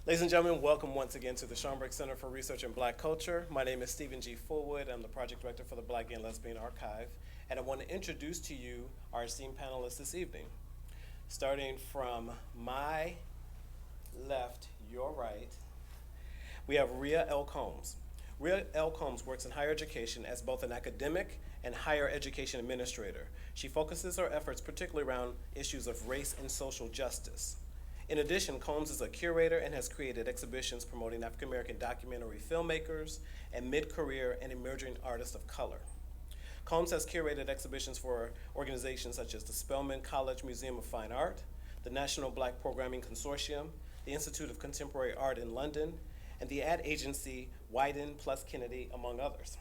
Ladies and gentlemen, welcome once again to the Schomburg Center for Research in Black Culture. My name is Stephen G. Fullwood. I'm the project director for the Black Gay and Lesbian Archive, and I want to introduce to you our esteemed panelists this evening. Starting from my left, your right, we have Rhea L. Combs. Rhea L. Combs works in higher education as both an academic and higher education administrator. She focuses her efforts particularly around issues of race and social justice. In addition, Combs is a curator and has created exhibitions promoting African American documentary filmmakers and mid-career and emerging artists of color. Combs has curated exhibitions for organizations such as the Spelman College Museum of Fine Art, the National Black Programming Consortium, the Institute of Contemporary Art in London, and the ad agency Wyden plus Kennedy, among others.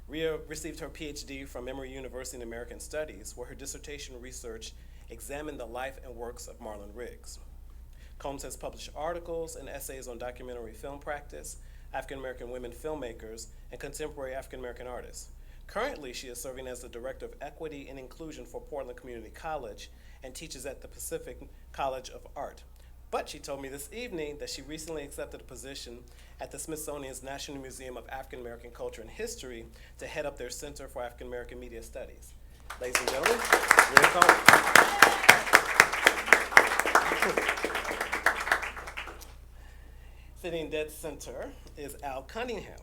Rhea received her PhD from Emory University in American Studies, where her dissertation research examined the life and works of Marlon Riggs. Combs has published articles and essays on documentary film practice, African American women filmmakers, and contemporary African American artists. Currently, she is serving as the Director of Equity and Inclusion for Portland Community College and teaches at the Pacific College of Art. But she told me this evening that she recently accepted a position at the Smithsonian's National Museum of African American Culture and History to head up their Center for African American Media Studies. Ladies and gentlemen, Rhea Combs. Sitting dead center is Al Cunningham.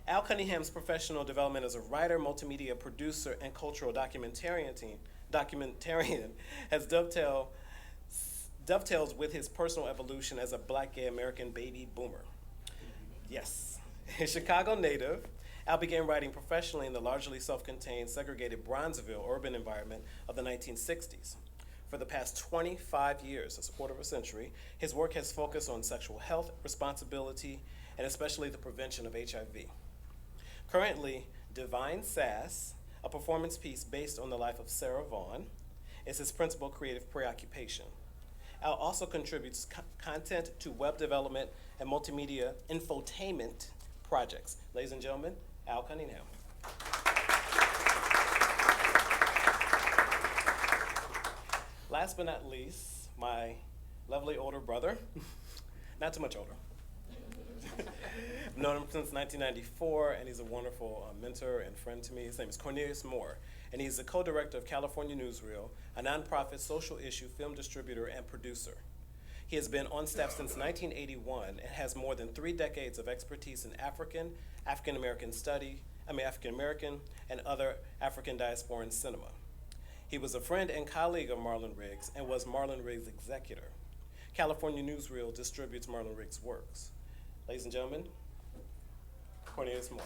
Al Cunningham's professional development as a writer, multimedia producer, and cultural documentarian has dovetails with his personal evolution as a Black gay American baby boomer. Yes. A Chicago native, Al began writing professionally in the largely self-contained, segregated Bronzeville urban environment of the 1960s. For the past 25 years, that's a quarter of a century, his work has focused on sexual health, responsibility, and especially the prevention of HIV. Currently, Divine Sass, a performance piece based on the life of Sarah Vaughan, is his principal creative preoccupation. Al also contributes content to web development and multimedia infotainment projects. Ladies and gentlemen, Al Cunningham. Last but not least, my lovely older brother, not too much older. I've known him since 1994, and he's a wonderful mentor and friend to me. His name is Cornelius Moore, and he's the co-director of California Newsreel, a nonprofit social issue film distributor and producer. He has been on staff since 1981 and has more than 3 decades of expertise in African American and other African diasporan cinema. He was a friend and colleague of Marlon Riggs and was Marlon Riggs' executor. California Newsreel distributes Marlon Riggs' works. Ladies and gentlemen, Cornelius Moore.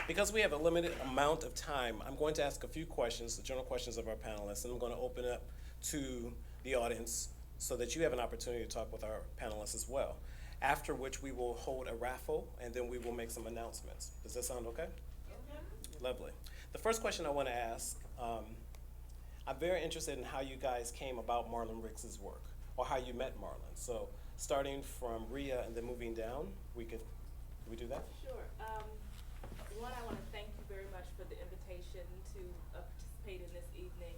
Because we have a limited amount of time, I'm going to ask a few questions, the general questions of our panelists, and I'm going to open it up to the audience so that you have an opportunity to talk with our panelists as well. After which we will hold a raffle, and then we will make some announcements. Does that sound okay? Mm-hmm. Lovely. The first question I want to ask, I'm very interested in how you guys came about Marlon Riggs' work, or how you met Marlon. So starting from Rhea and then moving down, can we do that? Sure. One, I want to thank you very much for the invitation to participate in this evening.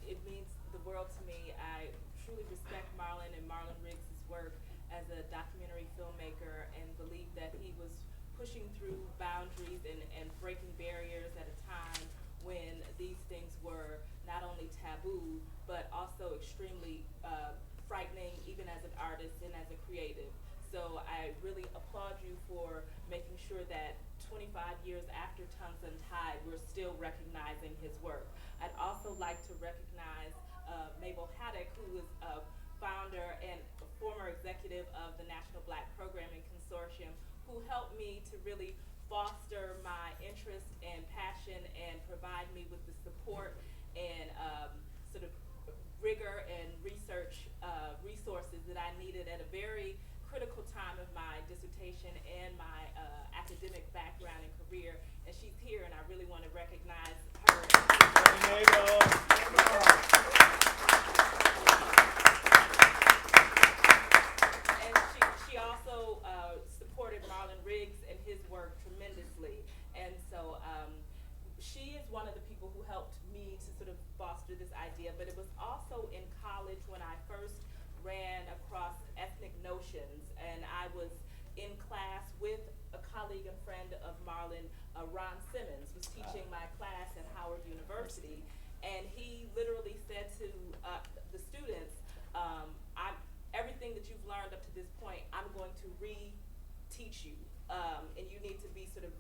It means the world to me. I truly respect Marlon and Marlon Riggs' work as a documentary filmmaker and believe that he was pushing through boundaries and breaking barriers at a time when these things were not only taboo, but also extremely frightening, even as an artist and as a creative. So I really applaud you for making sure that 25 years after Tongues Untied, we're still recognizing his work. I'd also like to recognize Mabel Haddock, who is a founder and a former executive of the National Black Programming Consortium, who helped me to really foster my interest and passion and provide me with the support and sort of rigor and research resources that I needed at a very critical time of my dissertation and my academic background and career. And she's here, and I really want to recognize her. And she also supported Marlon Riggs and his work tremendously. And so she is one of the people who helped me to sort of foster this idea, but it was also in college when I first ran across ethnic notions, and I was in class with a colleague and friend of Marlon, Ron Simmons, was teaching my class at Howard University, and he literally said to the students, everything that you've learned up to this point, I'm going to re-teach you, and you need to be sort of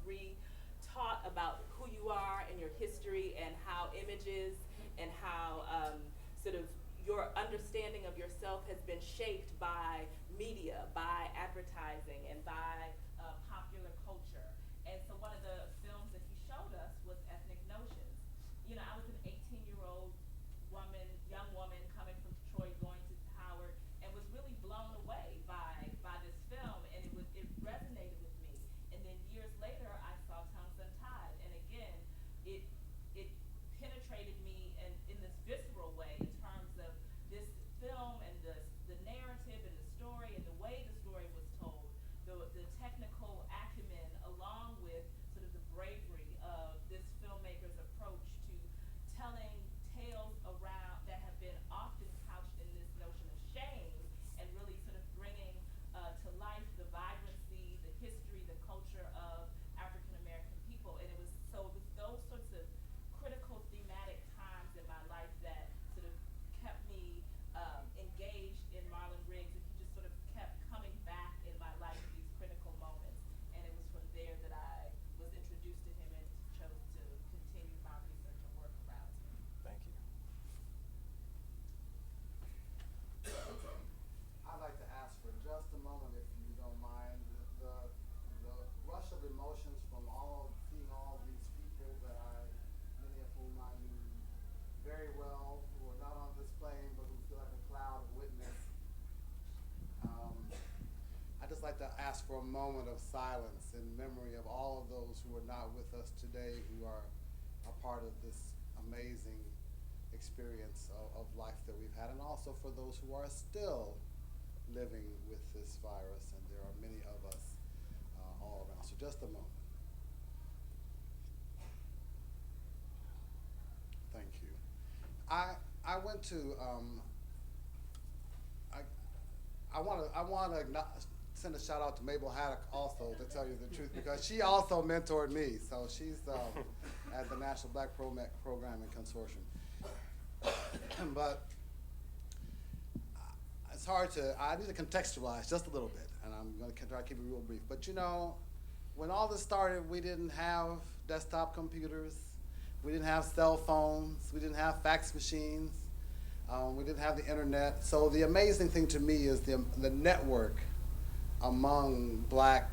taught about who you are and your history and how images and how sort of your understanding of yourself has been shaped by media, by advertising, and by popular culture. And so one of the films that he showed us was Ethnic Notions. You know, I was an 18-year-old woman, young woman coming from Detroit, going to Howard, and was really blown away by this film, and it resonated with me. And then years later, I saw Tongues Untied, and again, it penetrated me in this visceral way in terms of this film and the narrative and the story and the way the story was told, the technical acumen, along with sort of the bravery of this filmmaker's approach to telling tales around that have been often couched in this notion of shame, and really sort of bringing to life the vibrancy, the history, the culture of African American people. And it was those sorts of critical thematic times in my life that sort of kept me engaged in Marlon Riggs, and he just sort of kept coming back in my life at these critical moments. And it was from there that I was introduced to him and chose to continue my research and work around him. Thank you. I'd like to ask for just a moment, if you don't mind, the rush of emotions from seeing all these people that many of whom I knew very well, who are not on this plane, but who feel like a cloud of witness. I'd just like to ask for a moment of silence in memory of all of those who are not with us today, who are a part of this amazing experience of life that we've had, and also for those who are still living with this virus, and there are many of us all around. So just a moment. Thank you. I went to I want to send a shout out to Mabel Haddock also, to tell you the truth, because she also mentored me. So she's at the National Black Programming Consortium. But it's hard I need to contextualize just a little bit, and I'm going to try to keep it real brief. But you know, when all this started, we didn't have desktop computers, we didn't have cell phones, we didn't have fax machines, we didn't have the internet. So the amazing thing to me is the network among black,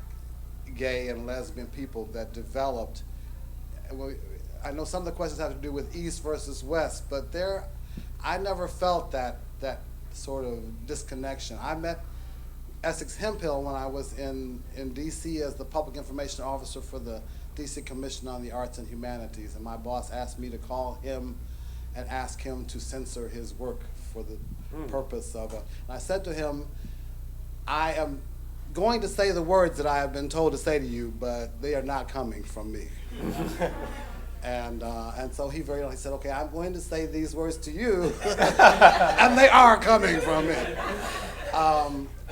gay, and lesbian people that developed. I know some of the questions have to do with East versus West, but I never felt that sort of disconnection. I met Essex Hemphill when I was in DC as the public information officer for the DC Commission on the Arts and Humanities, and my boss asked me to call him and ask him to censor his work for the purpose of and I said to him, I am going to say the words that I have been told to say to you, but they are not coming from me. And so he very he said, okay, I'm going to say these words to you, and they are coming from me.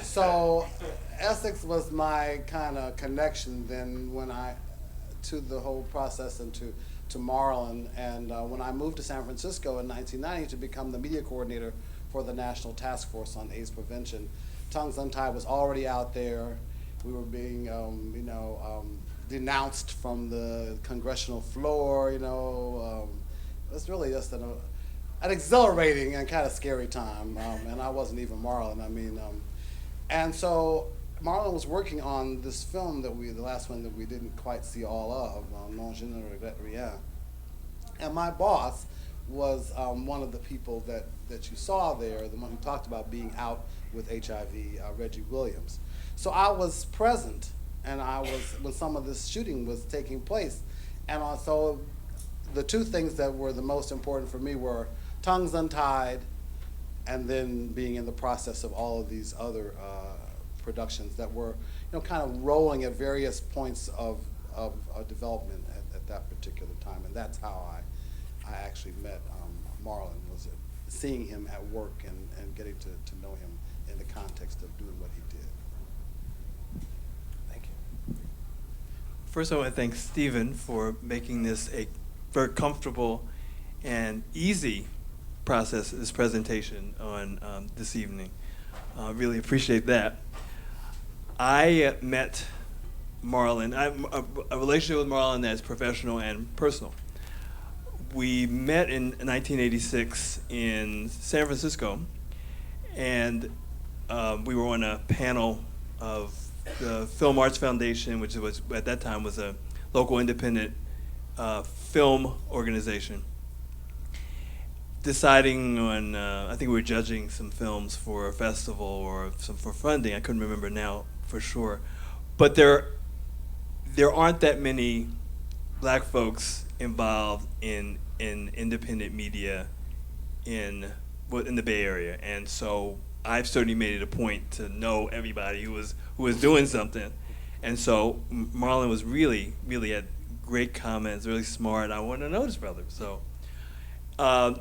So Essex was my kind of connection then to the whole process and to Marlon. And when I moved to San Francisco in 1990 to become the media coordinator for the National Task Force on AIDS Prevention, Tongues Untied was already out there. We were being, denounced from the congressional floor. It was really just an exhilarating and kind of scary time. And I wasn't even Marlon. And so Marlon was working on this film the last one that we didn't quite see all of, Non Je ne regrette rien. And my boss was one of the people that you saw there, the one who talked about being out with HIV, Reggie Williams. So I was present, and I was when some of this shooting was taking place. And so the two things that were the most important for me were Tongues Untied, and then being in the process of all of these other productions that were, kind of rolling at various points of development at that particular time. And that's how I actually met Marlon, was seeing him at work and getting to know him in the context of doing what he did. Thank you. First, I want to thank Stephen for making this a very comfortable and easy process, this presentation on this evening. Really appreciate that. I met Marlon, a relationship with Marlon that's professional and personal. We met in 1986 in San Francisco, and we were on a panel of the Film Arts Foundation, which was at that time was a local independent film organization, deciding on, I think we were judging some films for a festival or some for funding. I couldn't remember now for sure. But there aren't that many black folks involved in independent media in the Bay Area. And so I've certainly made it a point to know everybody who was doing something. And so Marlon was really had great comments, really smart. I wanted to know this brother. So I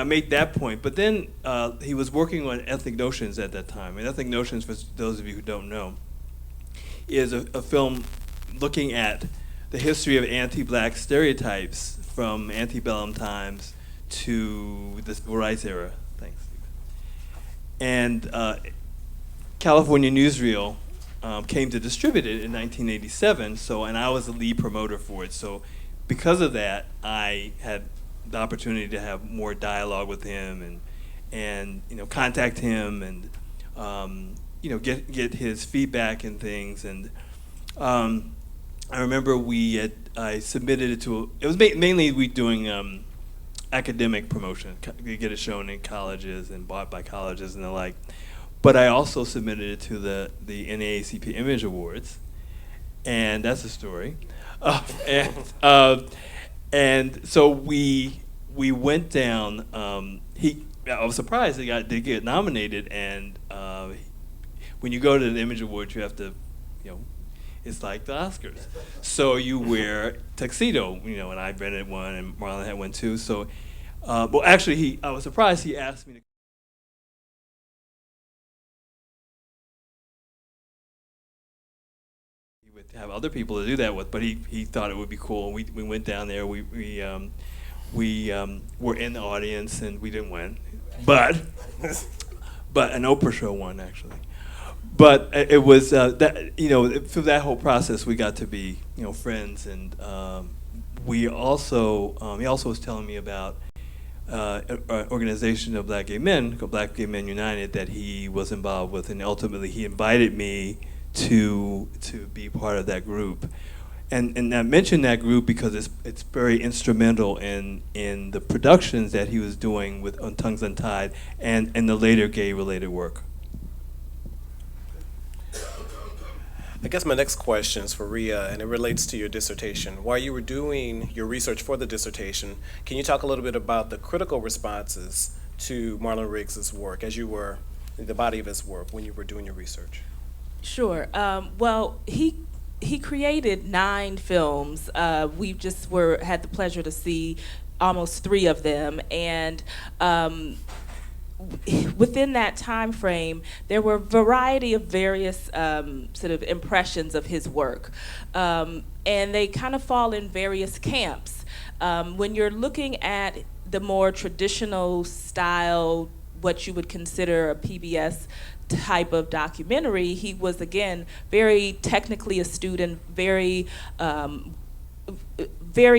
made that point, but then he was working on Ethnic Notions at that time. And Ethnic Notions, for those of you who don't know, is a film looking at the history of anti-black stereotypes from antebellum times to the civil rights era. Thanks, Stephen. And California Newsreel came to distribute it in 1987, and I was the lead promoter for it. So because of that, I had the opportunity to have more dialogue with him and contact him and get his feedback and things. And I remember I submitted it to it was mainly we doing academic promotion. We get it shown in colleges and bought by colleges and the like. But I also submitted it to the NAACP Image Awards, and that's a story. And so we went down. I was surprised they did get nominated, and when you go to the Image Awards, you have to, it's like the Oscars. So you wear tuxedo, and I rented one, and Marlon had one too. So, well, actually, I was surprised he asked me to. He would have other people to do that with, but he thought it would be cool. We went down there. We were in the audience, and we didn't win, but an Oprah show won actually. But it was that through that whole process we got to be friends, and we also he also was telling me about an organization of Black gay men called Black Gay Men United that he was involved with, and ultimately he invited me to be part of that group. And I mentioned that group because it's very instrumental in the productions that he was doing on Tongues Untied and the later gay-related work. I guess my next question is for Rhea, and it relates to your dissertation. While you were doing your research for the dissertation, can you talk a little bit about the critical responses to Marlon Riggs' work as you were in the body of his work when you were doing your research? Sure. Well, he created 9 films. We just had the pleasure to see almost 3 of them, and within that time frame, there were a variety of various sort of impressions of his work, and they kind of fall in various camps. When you're looking at the more traditional style, what you would consider a PBS type of documentary, he was, again, very technically astute and very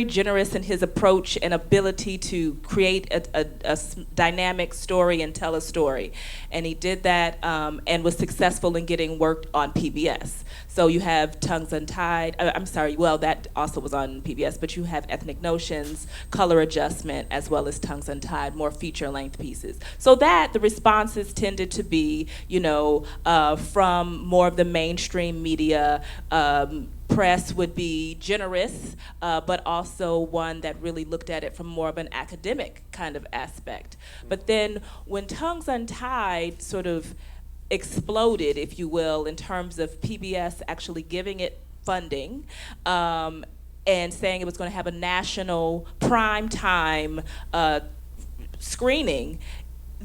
generous in his approach and ability to create a dynamic story and tell a story. And he did that and was successful in getting work on PBS. So you have Tongues Untied, that also was on PBS, but you have Ethnic Notions, Color Adjustment, as well as Tongues Untied, more feature-length pieces. So that the responses tended to be, from more of the mainstream media. Press would be generous, but also one that really looked at it from more of an academic kind of aspect. But then when Tongues Untied sort of exploded, if you will, in terms of PBS actually giving it funding, and saying it was going to have a national prime time screening,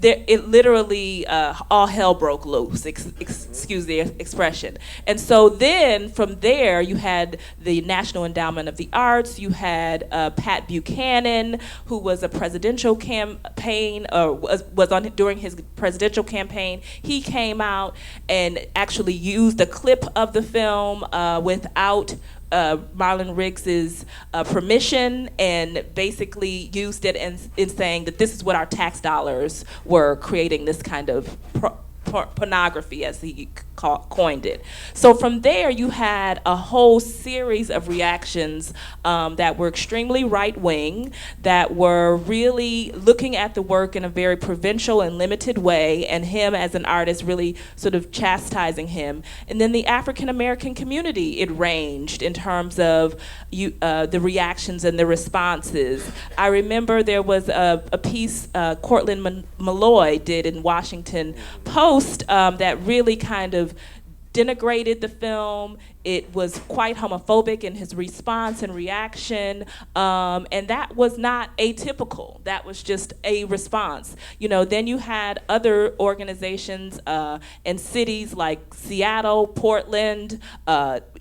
it literally all hell broke loose. Excuse the expression. And so then from there, you had the National Endowment of the Arts. You had Pat Buchanan, who was a presidential campaign, or was on during his presidential campaign. He came out and actually used a clip of the film without Marlon Riggs's permission, and basically used it in saying that this is what our tax dollars were creating this kind of pornography, as he coined it. So from there, you had a whole series of reactions that were extremely right-wing, that were really looking at the work in a very provincial and limited way, and him as an artist really sort of chastising him. And then the African-American community, it ranged in terms of the reactions and the responses. I remember there was a piece Cortland Malloy did in Washington Post that really kind of denigrated the film. It was quite homophobic in his response and reaction, and that was not atypical. That was just a response. Then you had other organizations and cities like Seattle, Portland,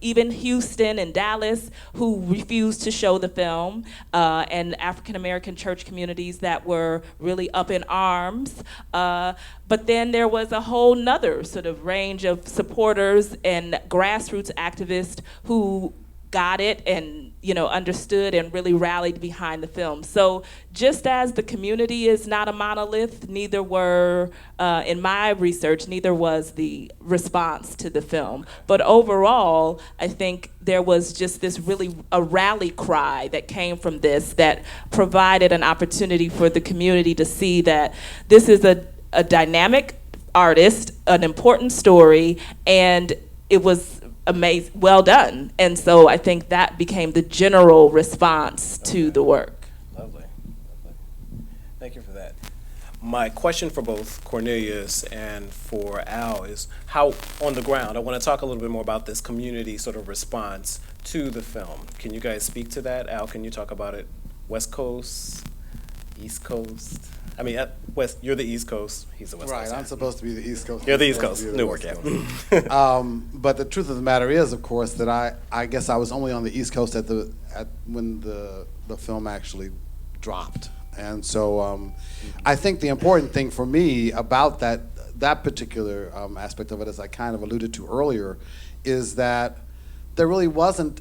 even Houston and Dallas, who refused to show the film, and African American church communities that were really up in arms. But then there was a whole nother sort of range of supporters and grassroots activists who got it and understood and really rallied behind the film. So just as the community is not a monolith, neither were, in my research, neither was the response to the film. But overall, I think there was just this really a rally cry that came from this that provided an opportunity for the community to see that this is a dynamic artist, an important story, and it was amazing, well done. And so I think that became the general response to the work. Lovely. Thank you for that. My question for both Cornelius and for Al is how, on the ground, I want to talk a little bit more about this community sort of response to the film. Can you guys speak to that? Al, can you talk about it? West Coast, East Coast? I mean, West. You're the East Coast. He's the West Coast. Right, I'm supposed to be the East Coast. You're the East Coast. Newark, yeah. But the truth of the matter is, of course, that I guess I was only on the East Coast when the film actually dropped, and so I think the important thing for me about that particular aspect of it, as I kind of alluded to earlier, is that there really wasn't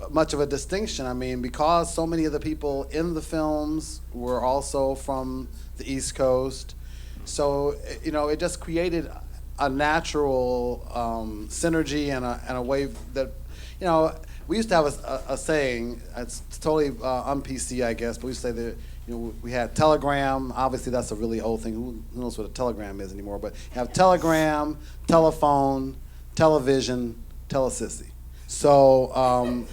much of a distinction. I mean, because so many of the people in the films were also from the East Coast, so it just created a natural synergy and a way that we used to have a saying. It's totally un-PC, I guess, but we used to say that we had telegram. Obviously, that's a really old thing. Who knows what a telegram is anymore? But you have telegram, telephone, television, telesissy. So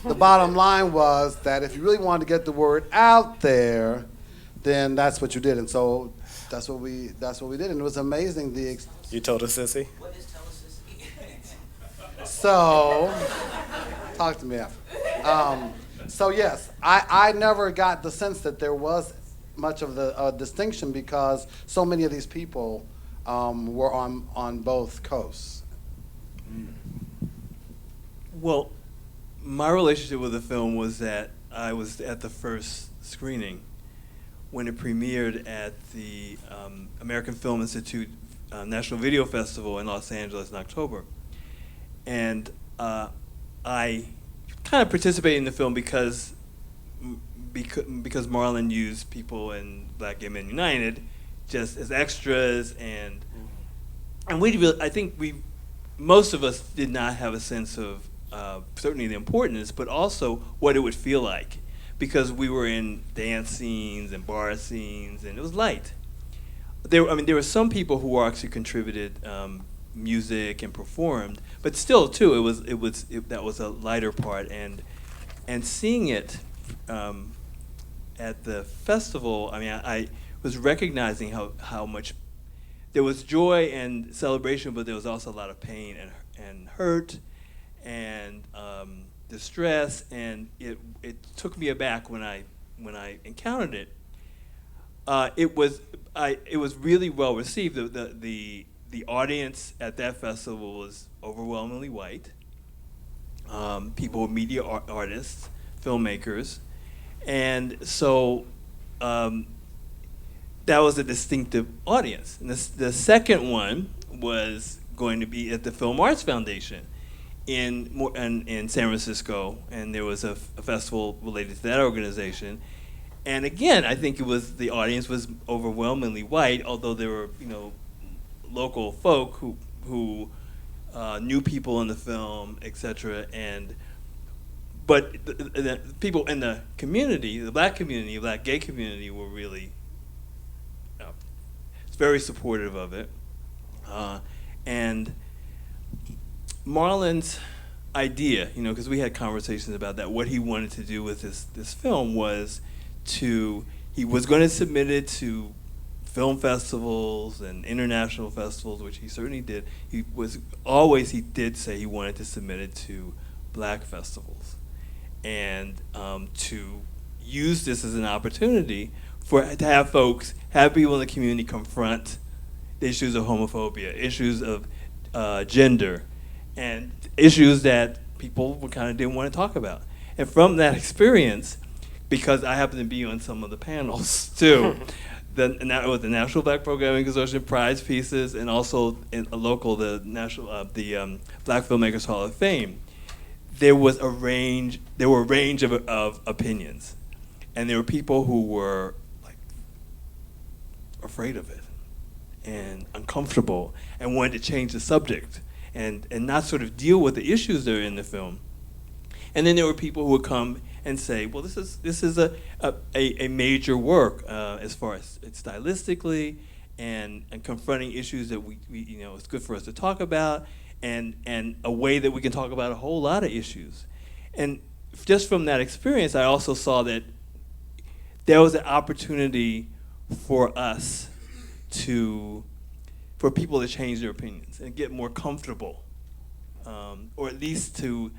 the bottom line was that if you really wanted to get the word out there, then that's what you did, and so that's what we did, and it was amazing. You told us, Sissy? What is telesissy? So, talk to me after. So yes, I never got the sense that there was much of the distinction because so many of these people were on both coasts. Well, my relationship with the film was that I was at the first screening when it premiered at the American Film Institute National Video Festival in Los Angeles in October. And I kind of participated in the film because Marlon used people in Black Gay Men United just as extras, and I think most of us did not have a sense of certainly the importance, but also what it would feel like, because we were in dance scenes and bar scenes, and it was light. There were some people who actually contributed music and performed, but still, too, that was a lighter part, and seeing it at the festival, I was recognizing how much there was joy and celebration, but there was also a lot of pain and hurt, and distress, and it took me aback when I encountered it. It was really well received. The audience at that festival was overwhelmingly white. People, media artists, filmmakers, and so that was a distinctive audience. And the second one was going to be at the Film Arts Foundation in San Francisco, and there was a festival related to that organization. And again, I think the audience was overwhelmingly white, although there were local folk who knew people in the film, etc. But the people in the community, the black community, the black gay community, were really very supportive of it. And Marlon's idea, because we had conversations about that, what he wanted to do with this film was he was going to submit it to film festivals and international festivals, which he certainly did. He did say he wanted to submit it to black festivals, and to use this as an opportunity to have people in the community confront the issues of homophobia, issues of gender, and issues that people kind of didn't want to talk about. And from that experience, because I happen to be on some of the panels too, with the National Black Programming Consortium prize pieces, and also the Black Filmmakers Hall of Fame, there were a range of opinions, and there were people who were afraid of it and uncomfortable and wanted to change the subject and not sort of deal with the issues that are in the film. And then there were people who would come and say, well, this is a major work as far as stylistically and confronting issues that we it's good for us to talk about, and a way that we can talk about a whole lot of issues. And just from that experience, I also saw that there was an opportunity for us for people to change their opinions and get more comfortable, or at least to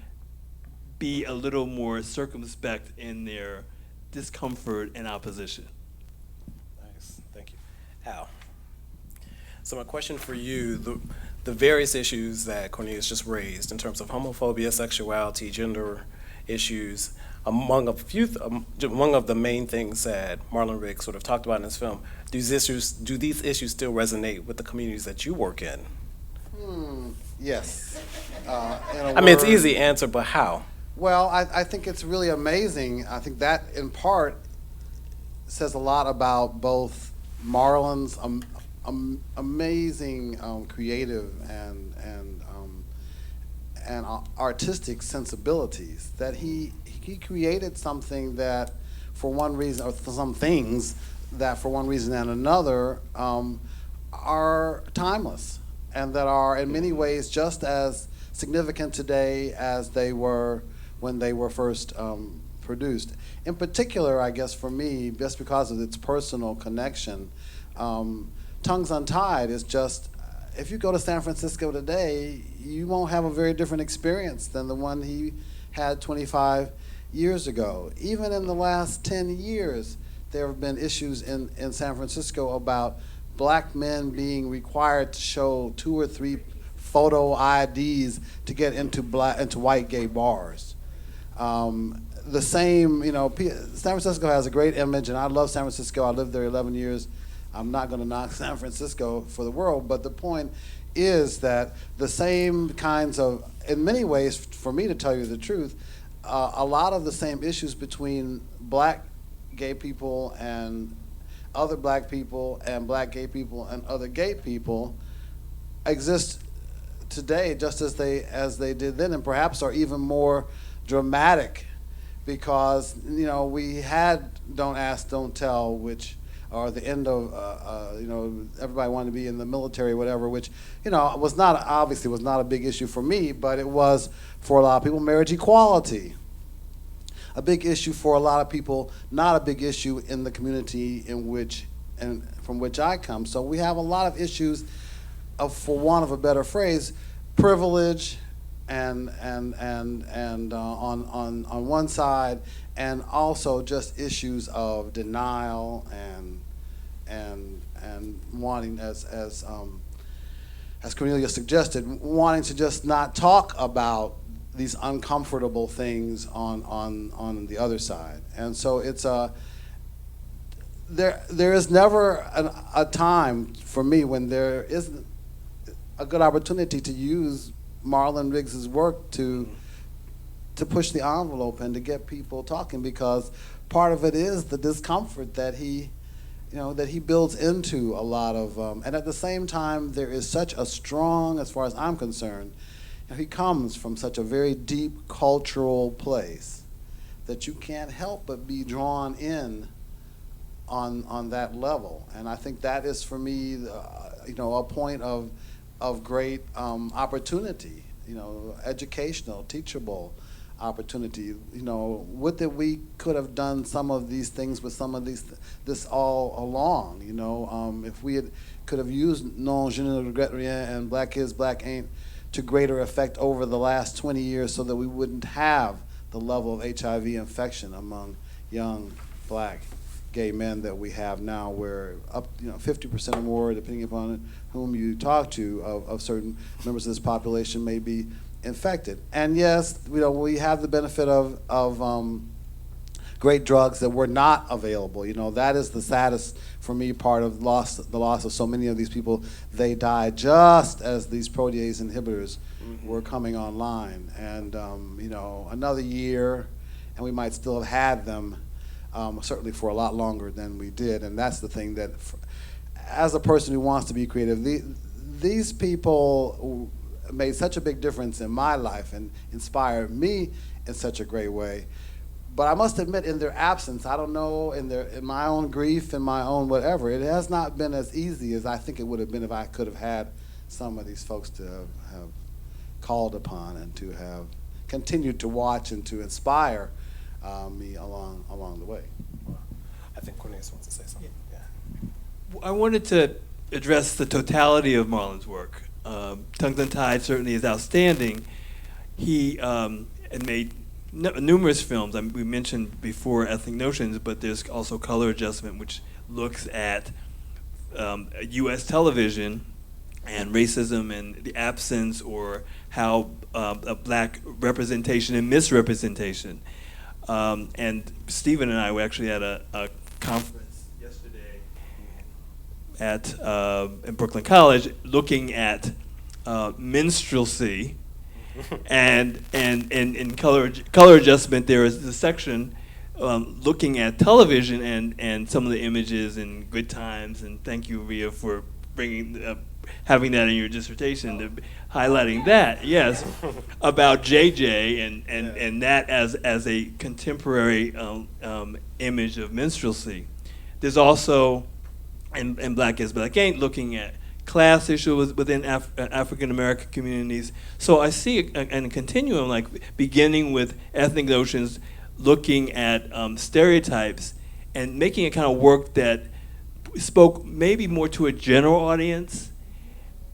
be a little more circumspect in their discomfort and opposition. Nice, thank you. Al, so my question for you, the various issues that Cornelius just raised in terms of homophobia, sexuality, gender issues, among of the main things that Marlon Riggs sort of talked about in his film, do these issues still resonate with the communities that you work in? Yes. It's an easy answer, but how? Well, I think it's really amazing. I think that, in part, says a lot about both Marlon's amazing creative and artistic sensibilities. That he created something that, for one reason, or some things that, for one reason and another, are timeless and that are, in many ways, just as significant today as they were when they were first produced. In particular, I guess for me, just because of its personal connection, Tongues Untied is just, if you go to San Francisco today, you won't have a very different experience than the one he had 25 years ago. Even in the last 10 years, there have been issues in San Francisco about black men being required to show 2 or 3 photo IDs to get into white gay bars. The same, San Francisco has a great image, and I love San Francisco. I lived there 11 years. I'm not going to knock San Francisco for the world, but the point is that the same kinds of, in many ways, for me to tell you the truth, a lot of the same issues between black gay people and other black people and black gay people and other gay people exist today just as they did then, and perhaps are even more dramatic, because we had Don't Ask, Don't Tell, which are the end of everybody wanted to be in the military, whatever, which was not a big issue for me, but it was for a lot of people. Marriage equality, a big issue for a lot of people, not a big issue in the community from which I come. So we have a lot of issues of, for want of a better phrase, privilege, on one side, and also just issues of denial and wanting, as Cornelius suggested, wanting to just not talk about these uncomfortable things on the other side. And so it's there is never a time for me when there isn't a good opportunity to use Marlon Riggs's work to push the envelope and to get people talking, because part of it is the discomfort that he builds into a lot of, and at the same time there is such a strong, as far as I'm concerned, he comes from such a very deep cultural place that you can't help but be drawn in on that level. And I think that is, for me, a point of great opportunity, educational, teachable opportunity. Would that we could have done some of these things with some of this all along. If we could have used Non, je ne regrette rien and Black is, Black ain't to greater effect over the last 20 years, so that we wouldn't have the level of HIV infection among young Black gay men that we have now, where up 50% or more, depending upon whom you talk to, of certain members of this population may be infected. And yes, we have the benefit of great drugs that were not available. That is the saddest, for me, part of the loss of so many of these people. They died just as these protease inhibitors were coming online. And another year, and we might still have had them, certainly for a lot longer than we did. And that's the thing that, as a person who wants to be creative, these people made such a big difference in my life and inspired me in such a great way. But I must admit, in their absence, I don't know, in my own grief, in my own whatever, it has not been as easy as I think it would have been if I could have had some of these folks to have called upon and to have continued to watch and to inspire me along the way. I think Cornelius wants to say something. Yeah. I wanted to address the totality of Marlon's work. Tongues Untied certainly is outstanding. He had made numerous films. We mentioned before Ethnic Notions, but there's also Color Adjustment, which looks at U.S. television and racism and the absence, or how a Black representation and misrepresentation. And Stephen and I were actually at a conference yesterday in Brooklyn College, looking at minstrelsy, and in color adjustment there is the section looking at television and some of the images and good times. And thank you, Rhea, for bringing having that in your dissertation, highlighting that, yes, about JJ and that as a contemporary image of minstrelsy. There's also, in Black is, Black ain't, looking at class issues within African American communities. So I see a continuum, like beginning with Ethnic Notions, looking at stereotypes and making a kind of work that spoke maybe more to a general audience,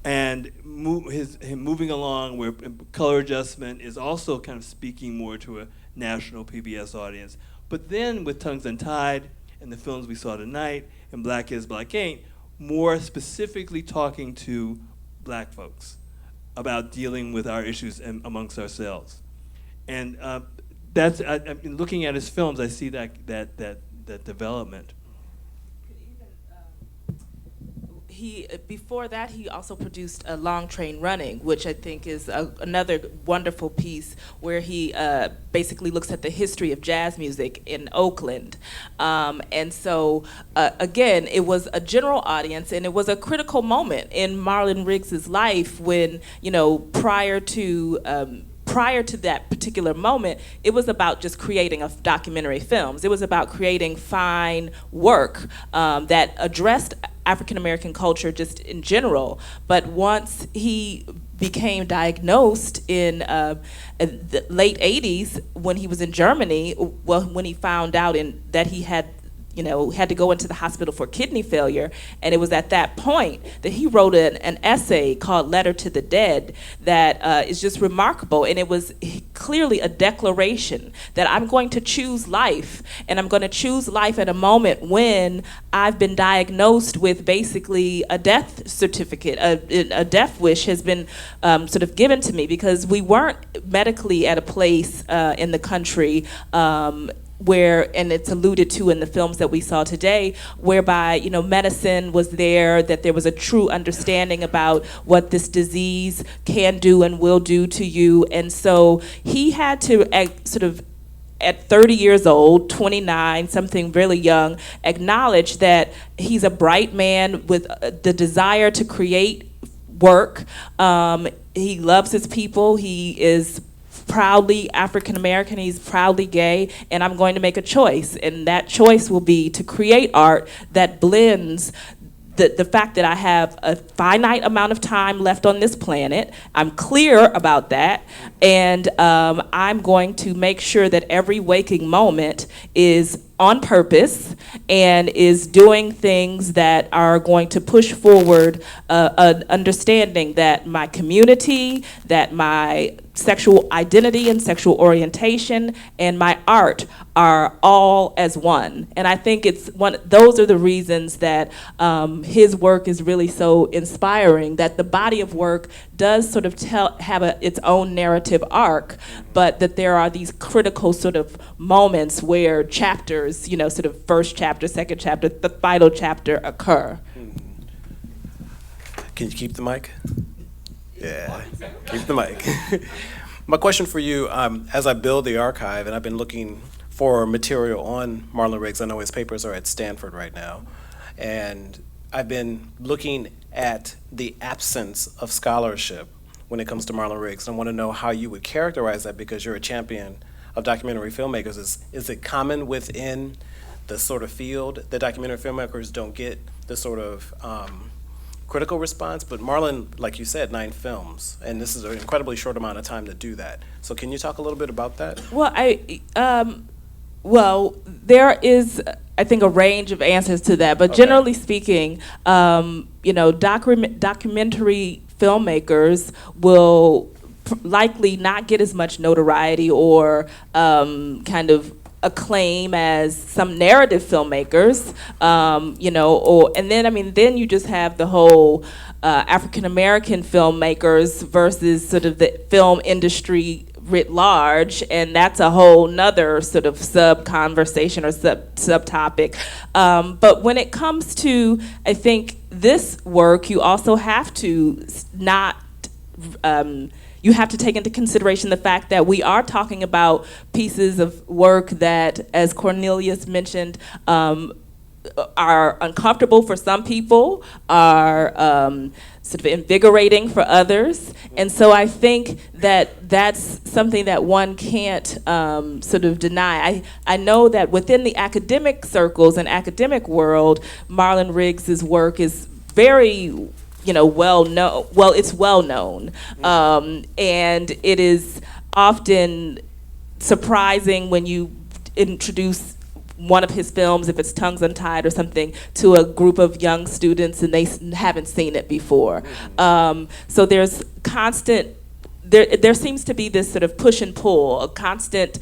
and him moving along where Color Adjustment is also kind of speaking more to a national PBS audience. But then with Tongues Untied and the films we saw tonight, and Black is, Black ain't, more specifically talking to Black folks about dealing with our issues amongst ourselves. And that's, looking at his films, I see that development. Before that, he also produced a Long Train Running, which I think is another wonderful piece where he basically looks at the history of jazz music in Oakland. And so, again, it was a general audience, and it was a critical moment in Marlon Riggs's life when, prior to that particular moment, it was about just creating documentary films. It was about creating fine work that addressed African American culture just in general. But once he became diagnosed in the late 80s when he was in Germany, when he found out that he had had to go into the hospital for kidney failure. And it was at that point that he wrote an essay called Letter to the Dead that is just remarkable. And it was clearly a declaration that I'm going to choose life, and I'm going to choose life at a moment when I've been diagnosed with basically a death certificate, a death wish has been sort of given to me, because we weren't medically at a place in the country where, and it's alluded to in the films that we saw today, whereby medicine was there, that there was a true understanding about what this disease can do and will do to you. And so he had to sort of, at 30 years old, 29, something really young, acknowledge that he's a bright man with the desire to create work. He loves his people. He is proudly African American, he's proudly gay, and I'm going to make a choice. And that choice will be to create art that blends the fact that I have a finite amount of time left on this planet. I'm clear about that, and I'm going to make sure that every waking moment is on purpose and is doing things that are going to push forward an understanding that my community, that my sexual identity and sexual orientation and my art are all as one. And I think those are the reasons that his work is really so inspiring, that the body of work does sort of have its own narrative arc, but that there are these critical sort of moments where chapters, sort of first chapter, second chapter, the final chapter occur. Can you keep the mic? Yeah, keep the mic. My question for you, as I build the archive, and I've been looking for material on Marlon Riggs, I know his papers are at Stanford right now, and I've been looking at the absence of scholarship when it comes to Marlon Riggs. I want to know how you would characterize that, because you're a champion of documentary filmmakers. Is it common within the sort of field that documentary filmmakers don't get the sort of critical response? But Marlon, like you said, 9 films, and this is an incredibly short amount of time to do that. So can you talk a little bit about that? Well, there is, I think, a range of answers to that. But Okay. generally speaking, documentary filmmakers will likely not get as much notoriety or kind of acclaim as some narrative filmmakers, then you just have the whole African American filmmakers versus sort of the film industry writ large, and that's a whole nother sort of sub-conversation or subtopic. But when it comes to, I think, this work, you also have to you have to take into consideration the fact that we are talking about pieces of work that, as Cornelius mentioned, are uncomfortable for some people, are sort of invigorating for others. And so I think that that's something that one can't sort of deny. I know that within the academic circles and academic world, Marlon Riggs's work is very well known. Well, it's well known, and it is often surprising when you introduce one of his films, if it's Tongues Untied or something, to a group of young students and they haven't seen it before. So there's constant. There seems to be this sort of push and pull, a constant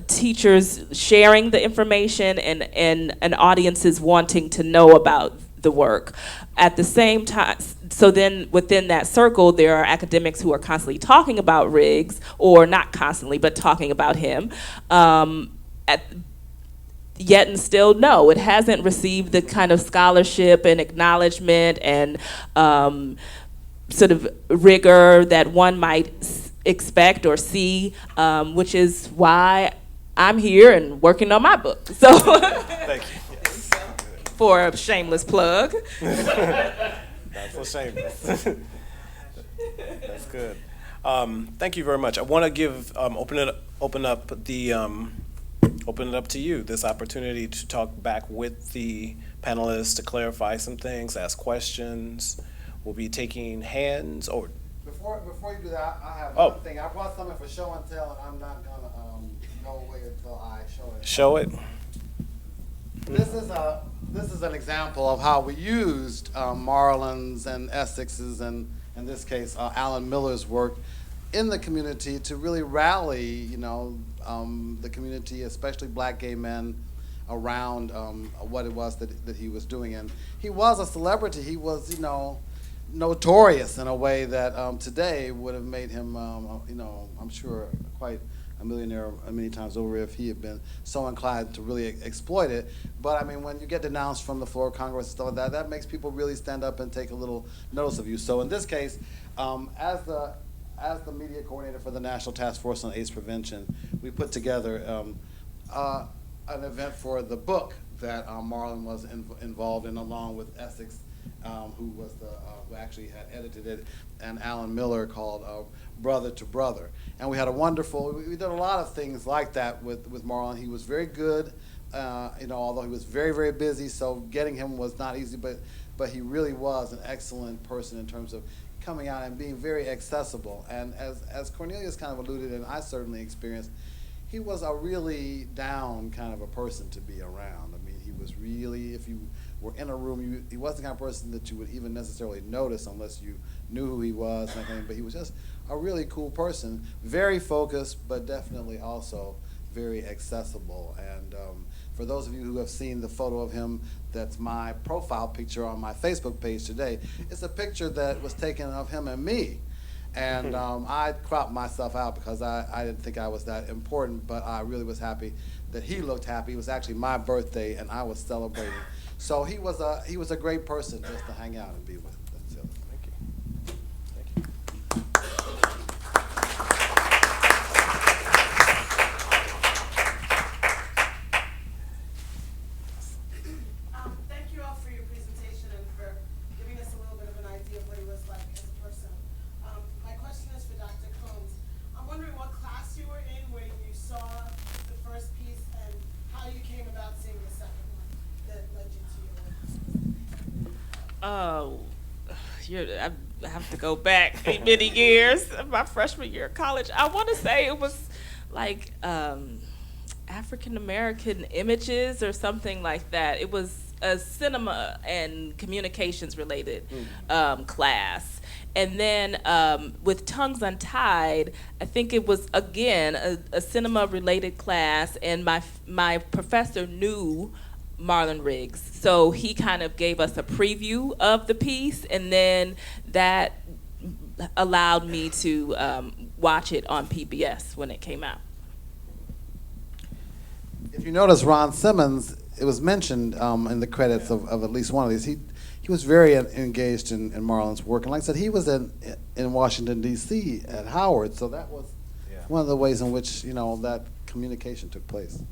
teachers sharing the information and audiences wanting to know about the work. At the same time, so then within that circle, there are academics who are constantly talking about Riggs, or not constantly, but talking about him. Yet and still, no, it hasn't received the kind of scholarship and acknowledgement and sort of rigor that one might expect or see, which is why I'm here and working on my book. So, Thank you. Yes. For a shameless plug. That's so shameless. That's good. Thank you very much. I want to give open it up to you, this opportunity to talk back with the panelists, to clarify some things, ask questions. We'll be taking hands or. Before you do that, I have Oh. one thing. I brought something for show and tell, and I'm not gonna go away until I show it. Show it. This is an example of how we used Marlon's and Essex's and in this case Alan Miller's work in the community to really rally, the community, especially black gay men, around what it was that he was doing. And he was a celebrity. He was, notorious in a way that today would have made him, I'm sure quite a millionaire many times over if he had been so inclined to really exploit it. But I mean, when you get denounced from the floor of Congress and stuff like that, that makes people really stand up and take a little notice of you. So in this case, as the media coordinator for the National Task Force on AIDS Prevention, we put together an event for the book that Marlon was involved in, along with Essex, who actually had edited it, and Alan Miller, called Brother to Brother. And we had we did a lot of things like that with Marlon. He was very good, although he was very, very busy, so getting him was not easy, but he really was an excellent person in terms of coming out and being very accessible. And as Cornelius kind of alluded, and I certainly experienced, he was a really down kind of a person to be around. I mean, he was really, if you were in a room, he wasn't the kind of person that you would even necessarily notice unless you knew who he was and everything, but he was just a really cool person, very focused, but definitely also very accessible. And for those of you who have seen the photo of him, that's my profile picture on my Facebook page today, it's a picture that was taken of him and me. And I cropped myself out because I didn't think I was that important, but I really was happy that he looked happy. It was actually my birthday, and I was celebrating. So he was a great person just to hang out and be with. That's it. Thank you. Thank you. Thank you all for your presentation and for giving us a little bit of an idea of what he was like as a person. My question is for Dr. Combs. I'm wondering what class you were in when you saw the first piece and how you came about seeing the second one that led you to your work. Oh, I have to go back many years. My freshman year of college, I want to say it was like African American images or something like that. It was a cinema and communications related class. And then with Tongues Untied, I think it was, again, a cinema-related class, and my professor knew Marlon Riggs. So he kind of gave us a preview of the piece, and then that allowed me to watch it on PBS when it came out. If you notice, Ron Simmons, it was mentioned in the credits of at least one of these. He was very engaged in Marlon's work, and like I said, he was in Washington D.C. at Howard, so that was one of the ways in which that communication took place.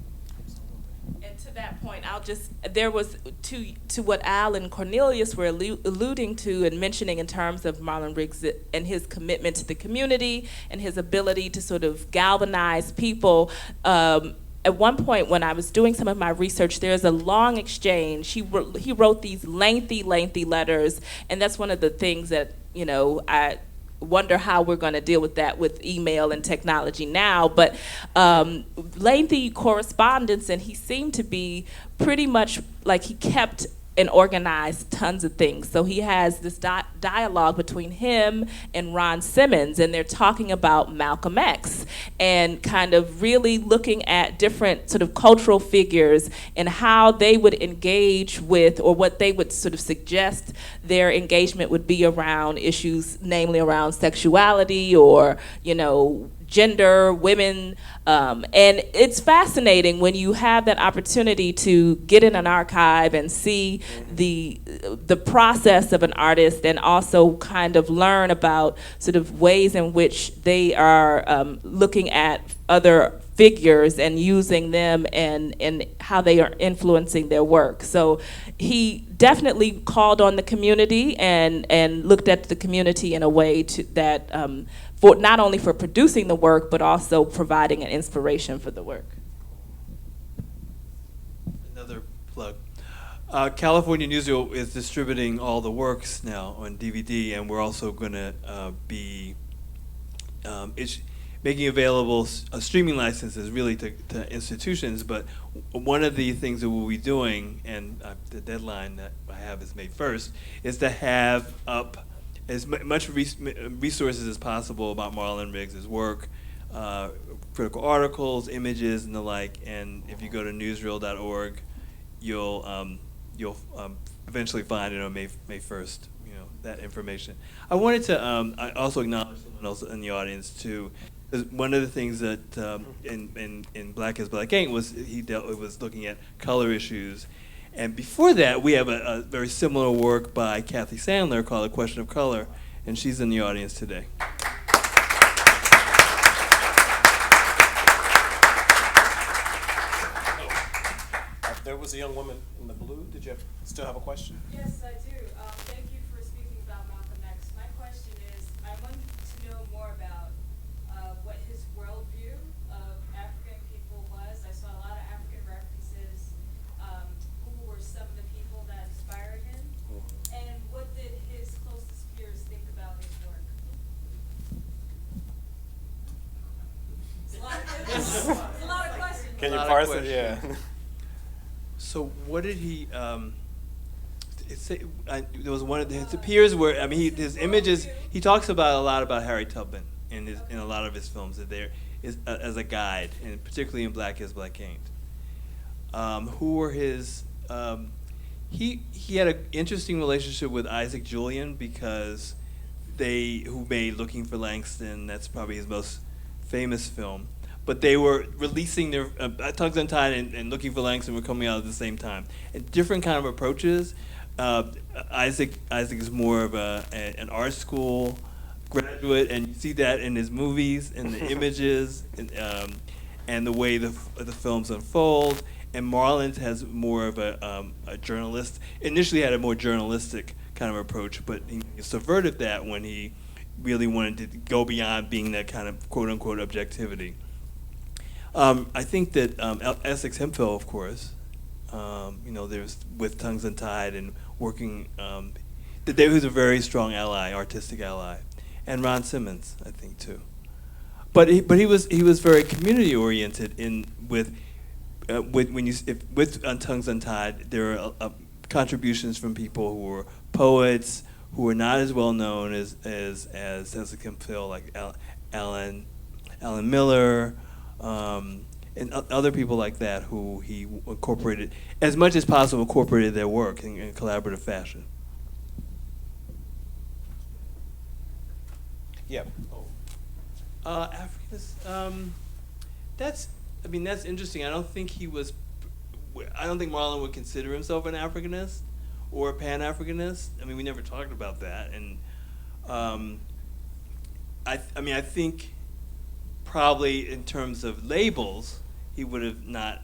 And to that point, there was, to what Al and Cornelius were alluding to and mentioning in terms of Marlon Riggs and his commitment to the community and his ability to sort of galvanize people. At one point when I was doing some of my research, there's a long exchange. He wrote these lengthy letters, and that's one of the things that, I wonder how we're going to deal with that with email and technology now, but lengthy correspondence, and he seemed to be pretty much like he kept and organized tons of things. So he has this dialogue between him and Ron Simmons, and they're talking about Malcolm X and kind of really looking at different sort of cultural figures and how they would engage with, or what they would sort of suggest their engagement would be around issues, namely around sexuality or, gender, women, and it's fascinating when you have that opportunity to get in an archive and see the process of an artist, and also kind of learn about sort of ways in which they are looking at other figures and using them and how they are influencing their work. So he definitely called on the community and looked at the community in a way that for not only for producing the work, but also providing an inspiration for the work. Another plug. California Newsreel is distributing all the works now on DVD, and we're also going to be making available streaming licenses really to institutions. But one of the things that we'll be doing, and the deadline that I have is May 1st, is to have up as much resources as possible about Marlon Riggs' work, critical articles, images, and the like. And if you go to newsreel.org, you'll eventually find it on May 1st. That information. I wanted to I also acknowledge someone else in the audience too. 'Cause one of the things that in Black is Black Ain't was was looking at color issues, and before that we have a very similar work by Kathy Sandler called A Question of Color, and she's in the audience today. There was a young woman in the blue. Did you still have a question? Yes, I do. Thank you for speaking about Malcolm X. My question is, I want to know more about what his worldview of African people was. I saw a lot of African references. Who were some of the people that inspired him? And what did his closest peers think about his work? It's a lot of questions. Can you A lot of parse it? Yeah. questions. So what did he? There was one of his peers where his images. He talks about a lot about Harry Tubman in a lot of his films. That there is as a guide, and particularly in Black is Black Ain't. Who were his? He had an interesting relationship with Isaac Julian because who made Looking for Langston. That's probably his most famous film. But they were releasing their Tongues Untied and Looking for Langston were coming out at the same time. And different kind of approaches. Isaac is more of an art school graduate, and you see that in his movies and the images and the way the films unfold. And Marlon has more of a journalist. Initially had a more journalistic kind of approach, but he subverted that when he really wanted to go beyond being that kind of quote unquote objectivity. I think that Essex Hemphill, of course, there's with Tongues Untied and working, that he was a very strong ally, artistic ally, and Ron Simmons, I think too. But he was very community oriented with Tongues Untied. There are contributions from people who were poets who were not as well known as Essex Hemphill, like Alan Miller. And other people like that who he incorporated, as much as possible, incorporated their work in collaborative fashion. Yeah. Africanist. That's interesting. I don't think Marlon would consider himself an Africanist or a Pan-Africanist. We never talked about that, and I think probably in terms of labels, he would have not,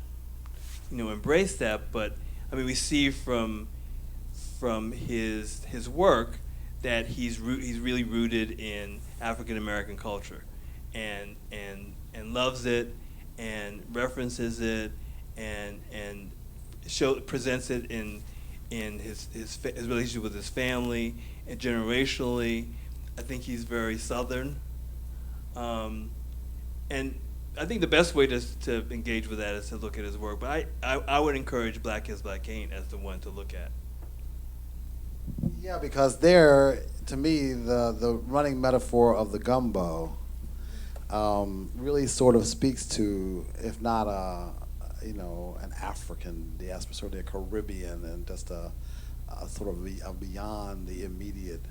embraced that. But we see from his work that he's really rooted in African American culture, and loves it, and references it, and presents it in his relationship with his family, and generationally. I think he's very Southern. And I think the best way to engage with that is to look at his work. But I would encourage Black is Black Ain't as the one to look at. Yeah, because there, to me, the running metaphor of the gumbo really sort of speaks to, if not an African diaspora, sort of a Caribbean, and just a sort of a beyond the immediate.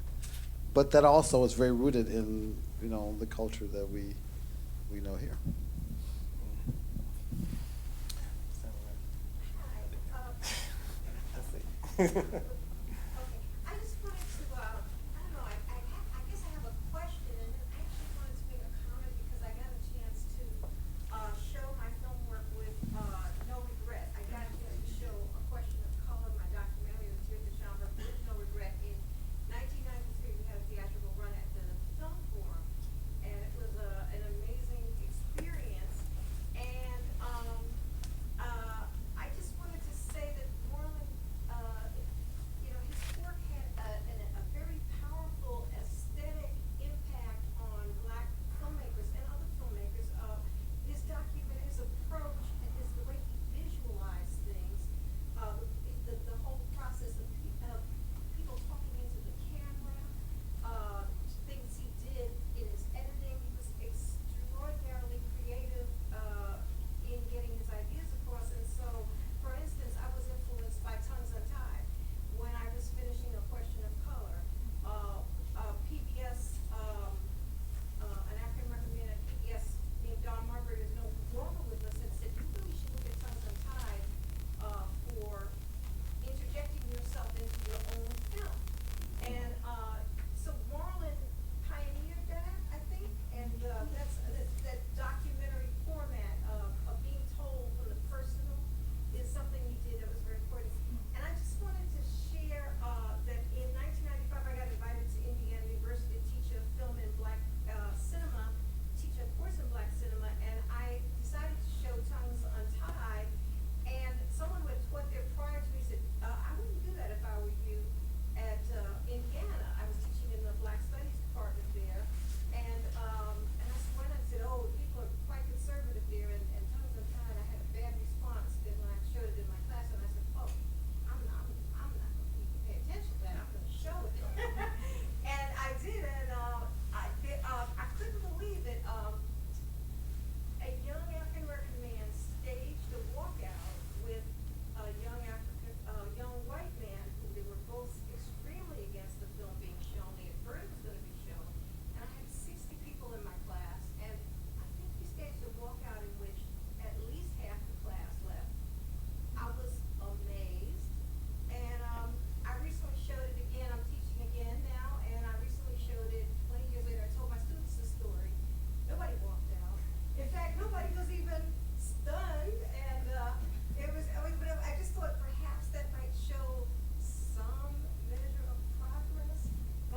But that also is very rooted in the culture that we know here. Okay, I just wanted to, I don't know, I guess I have a question, and then I actually wanted to make a comment because I got a chance to show my film work with No Regret. I got a chance to show A Question of Color, my documentary that was written to Schomburg with No Regret. In 1993, we had a theatrical run at the Film Forum, and it was an amazing experience. And I just wanted to say that Marlon,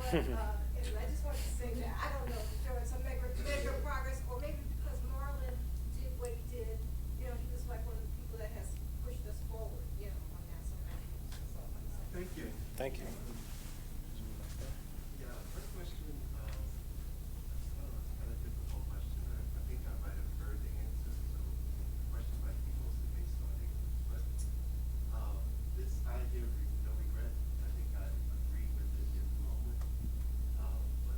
Anyway, I just wanted to say that, I don't know, showing some measure of progress, or maybe because Marlon did what he did, you know, he was like one of the people that has pushed us forward, you know, on that, so that's all I'm saying. Thank you. Thank you. Yeah, first question, kind of difficult question. I think I might have heard the answer, so the question might be mostly based on ignorance. But this idea of no regret, I think I agree with it in the moment. But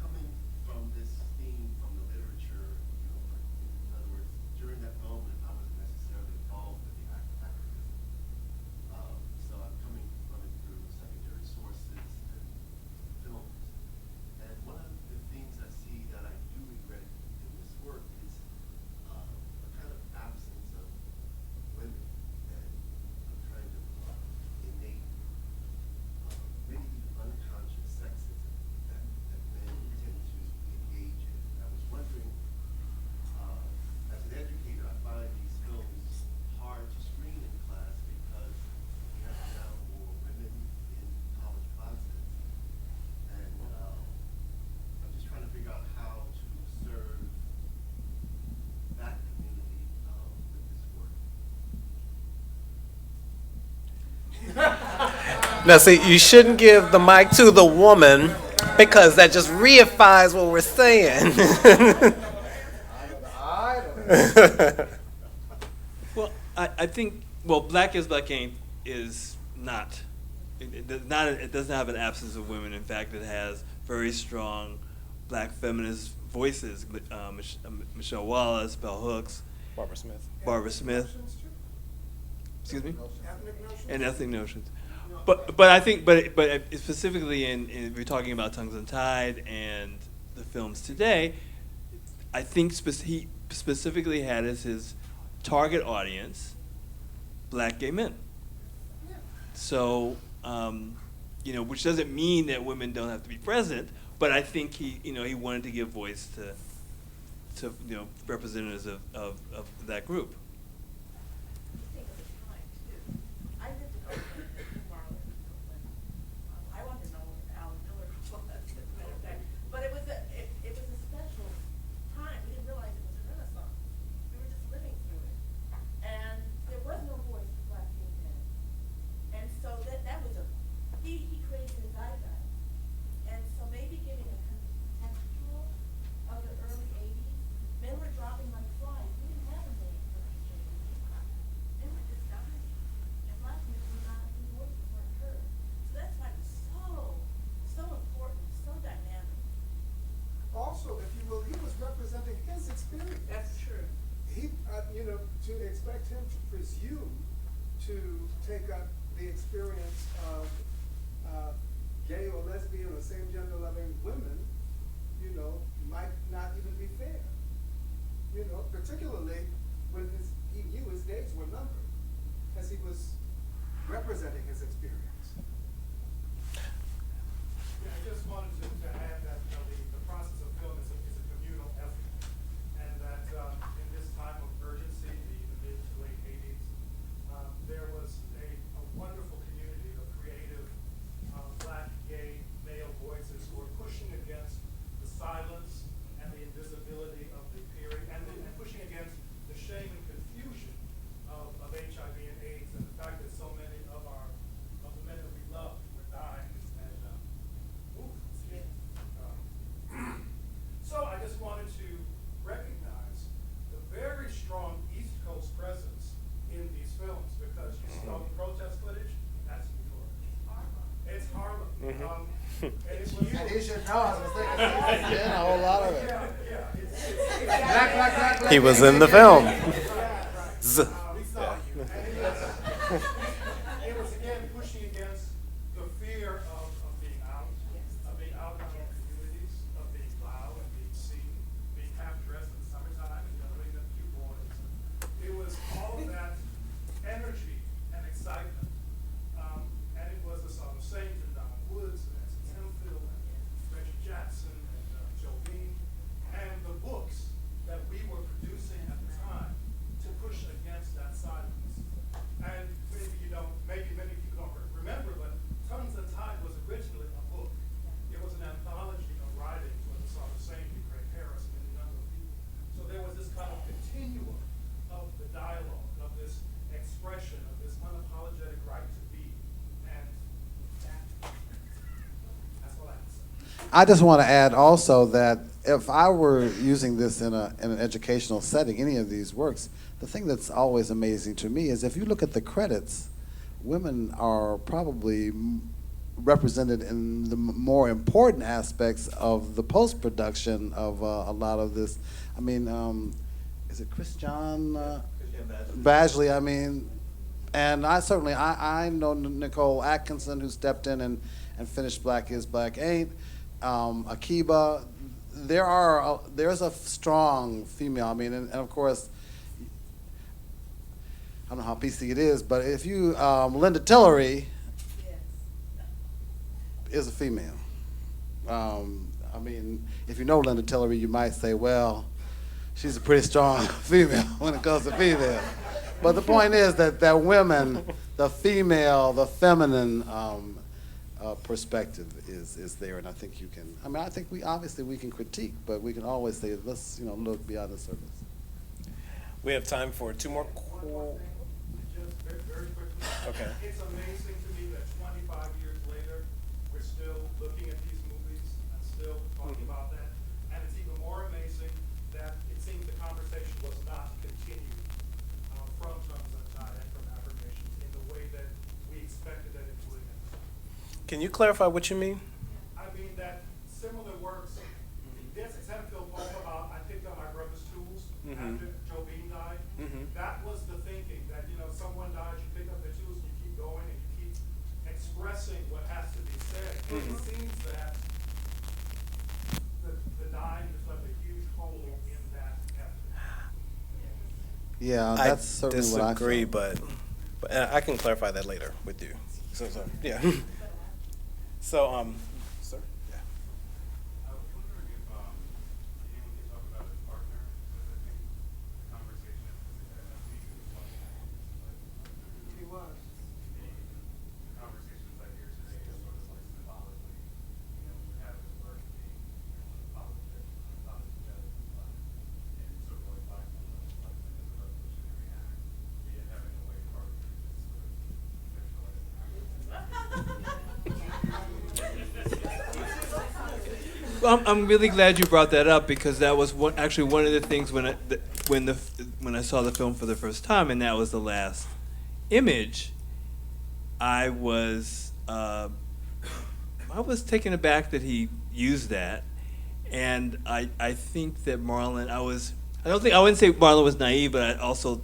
coming from this theme from the literature, you know, in other words, during that moment, I wasn't necessarily involved with the activism. So I'm coming from it through secondary sources and films. And one of the things I see that I do regret in this work is a kind of absence of women and a kind of innate, maybe even unconscious sexism that men tend to engage in. I was wondering, as an educator, I find these films hard to screen in class because we have now more women in college classes. And I'm just trying to figure out how to serve that community with this work. Now, see, you shouldn't give the mic to the woman because that just reifies what we're saying. Well, I think, well, Black is Black Ain't is not. It doesn't have an absence of women. In fact, it has very strong Black feminist voices. Michelle Wallace, Bell Hooks, Barbara Smith. Barbara Smith. Excuse me? And ethnic notions. But I think, but specifically if we're talking about Tongues Untied and the films today, I think he specifically had as his target audience Black gay men. So, you know, which doesn't mean that women don't have to be present, but I think he wanted to give voice to representatives of that group. Think of the time, too. I lived in Oakland, in Marlon, Oakland. I wanted to know what Alan Miller was, as a matter of fact. But it was a special time. We didn't realize it was a renaissance. We were just living through it. And there was no voice for Black gay men. And so that was he created a zeitgeist. And so maybe giving a contextual of the early 80s, men were dropping like flies. We didn't have a name for HIV. Men were just dying. And Black men were not, the voices weren't heard. So that's why it was so important, so dynamic. Also, if you will, he was representing his experience. That's true. He, to expect him to presume to take up the experience of gay or lesbian or same gender loving women, might not even be fair. Particularly when he knew his days were numbered, as he was representing his experience. Yeah, I just wanted to add that the process of film is a communal effort, and that in this time of urgency, the mid to late 80s, there was a wonderful community of creative Black gay male voices who were pushing against the silence and the invisibility of the period, and pushing against the shame and confusion of HIV and AIDS, and the fact that so many of the men that we love were dying. So I just wanted to recognize the very strong East Coast presence in these films, because you see all the protest footage, that's New York. It's Harlem. And it was And you should know, I was thinking, a whole lot of it. yeah. He was in the film. Z. It was again pushing against the fear of being out in our communities, of being loud and being seen, being half dressed in the summertime and yelling at cute boys. It was all of that energy and excitement, and it was the song of Saint and Don Woods and Nancy Hemphill and Reggie Jackson and Joe Bean, and the books that we were producing at the time I just want to add also that if I were using this in an educational setting, any of these works, the thing that's always amazing to me is if you look at the credits, women are probably represented in the more important aspects of the post-production of a lot of this. I mean, is it Christian Badgley? I mean, and I certainly, I know Nicole Atkinson, who stepped in and finished Black Is, Black Ain't. Akiba, there's a strong female. I mean, and of course, I don't know how PC it is, but if you, Linda Tillery is a female. I mean, if you know Linda Tillery, you might say, well, she's a pretty strong female when it comes to female. But the point is that women, the female, the feminine perspective is there, and I think you can. I mean, I think we can critique, but we can always say, let's look beyond the surface. We have time for two more. Just very quickly. Okay. It's amazing to me that 25 years later, we're still looking at these movies and still talking about that. And it's even more amazing that it seems the conversation was not continued from Tongues Untied and from Affirmations in the way that we expected that it would have. Can you clarify what you mean? I mean that similar works, this example film poem about I picked up my brother's tools after Joe Bean died. That was the thinking, that someone dies, you pick up the tools, you keep going, and you keep expressing what has to be said. And it seems that the dying is like a huge hole in that effort. Yeah, that's certainly what I disagree, felt. but I can clarify that later with you. So yeah. So sir. Yeah. I was wondering if anyone could talk about his partner, because I think the conversation I think he was talking about, He was. the conversations I hear today are sort of like symbolically, we have his work being politics, apologetic, and sort of like black women as a revolutionary act, yet having a white partner just sort of sexualized Well, I'm really glad you brought that up, because that was actually one of the things when I saw the film for the first time, and that was the last image. I was taken aback that he used that, and I think that Marlon, I wouldn't say Marlon was naive, but I also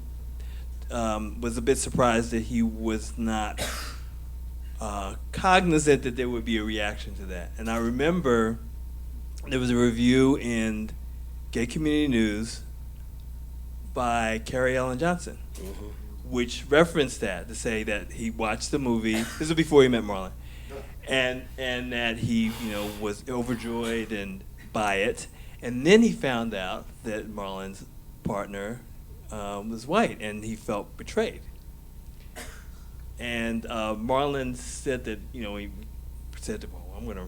was a bit surprised that he was not cognizant that there would be a reaction to that. And I remember there was a review in Gay Community News by Carrie Ellen Johnson, which referenced that, to say that he watched the movie. This was before he met Marlon, and that he was overjoyed and by it. And then he found out that Marlon's partner was white, and he felt betrayed. And Marlon said that he said, "Well, I'm gonna."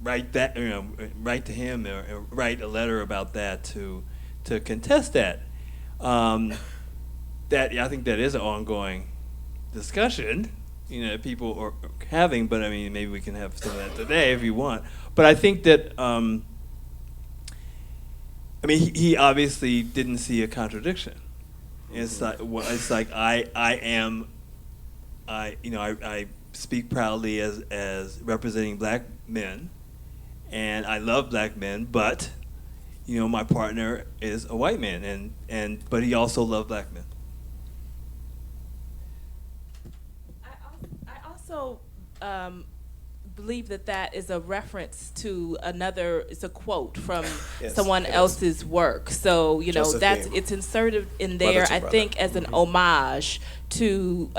Write to him or write a letter about that to contest that. That I think that is an ongoing discussion, people are having. But I mean, maybe we can have some of that today if you want. But I think that he obviously didn't see a contradiction. It's like I speak proudly as representing black men, and I love black men, but my partner is a white man, but he also loved black men. I also believe that is a reference to another. It's a quote from someone else's work. So it's inserted in there. I think as an homage to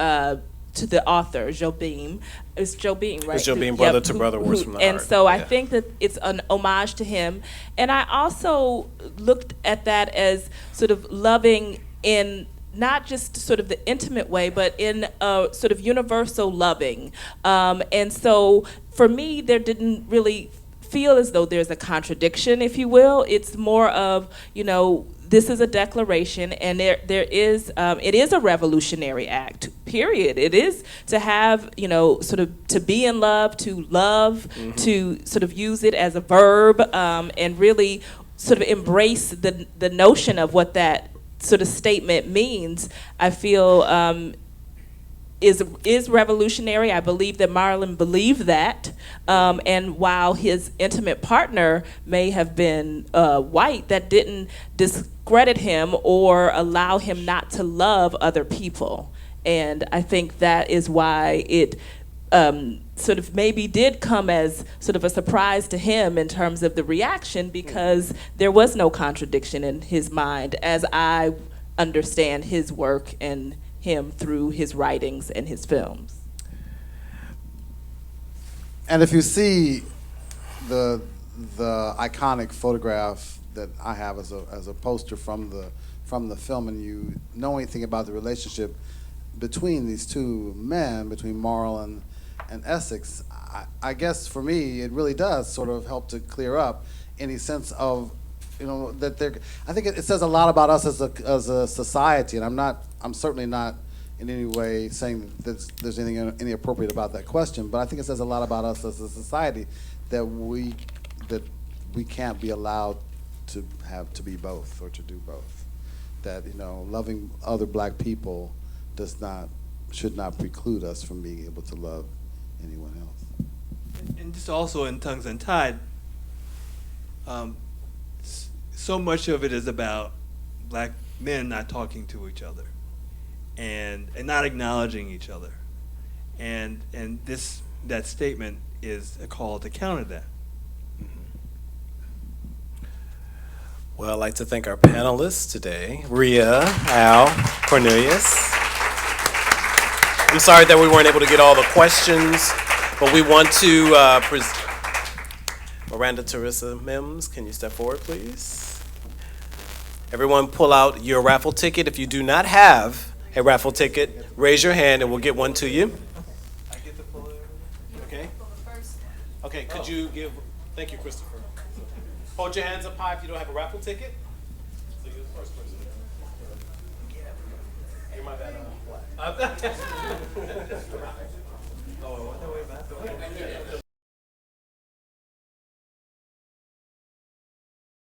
the author, Joe Beam. It's Joe Beam, right? It's Joe Beam, brother to brother, words from the heart. And so I think that it's an homage to him. And I also looked at that as sort of loving in not just sort of the intimate way, but in a sort of universal loving. And so for me, there didn't really feel as though there's a contradiction, if you will. It's more of, this is a declaration, and it is a revolutionary act, period. It is to have, sort of to be in love, to love, to sort of use it as a verb, and really sort of embrace the notion of what that sort of statement means. I feel is revolutionary. I believe that Marlon believed that, and while his intimate partner may have been white, that didn't discredit him or allow him not to love other people. And I think that is why it sort of maybe did come as sort of a surprise to him in terms of the reaction, because there was no contradiction in his mind, as I understand his work and him through his writings and his films. And if you see the iconic photograph that I have as a poster from the film, and you know anything about the relationship between these two men, between Marlon and Essex, I guess for me it really does sort of help to clear up any sense of, that there. I think it says a lot about us as a society, and I'm certainly not in any way saying that there's anything inappropriate about that question, but I think it says a lot about us as a society that we can't be allowed to be both or to do both. That loving other black people should not preclude us from being able to love anyone else. And just also in Tongues Untied, so much of it is about black men not talking to each other and not acknowledging each other. And that statement is a call to counter that. Well, I'd like to thank our panelists today, Rhea, Al, Cornelius. I'm sorry that we weren't able to get all the questions, but we want to Miranda Teresa Mims, can you step forward, please? Everyone pull out your raffle ticket. If you do not have a raffle ticket, raise your hand and we'll get one to you. I get to pull it. Okay. Okay, could you thank you, Christopher. Hold your hands up high if you don't have a raffle ticket. So you're the first person. You're my bad. Black. Oh, what the way back?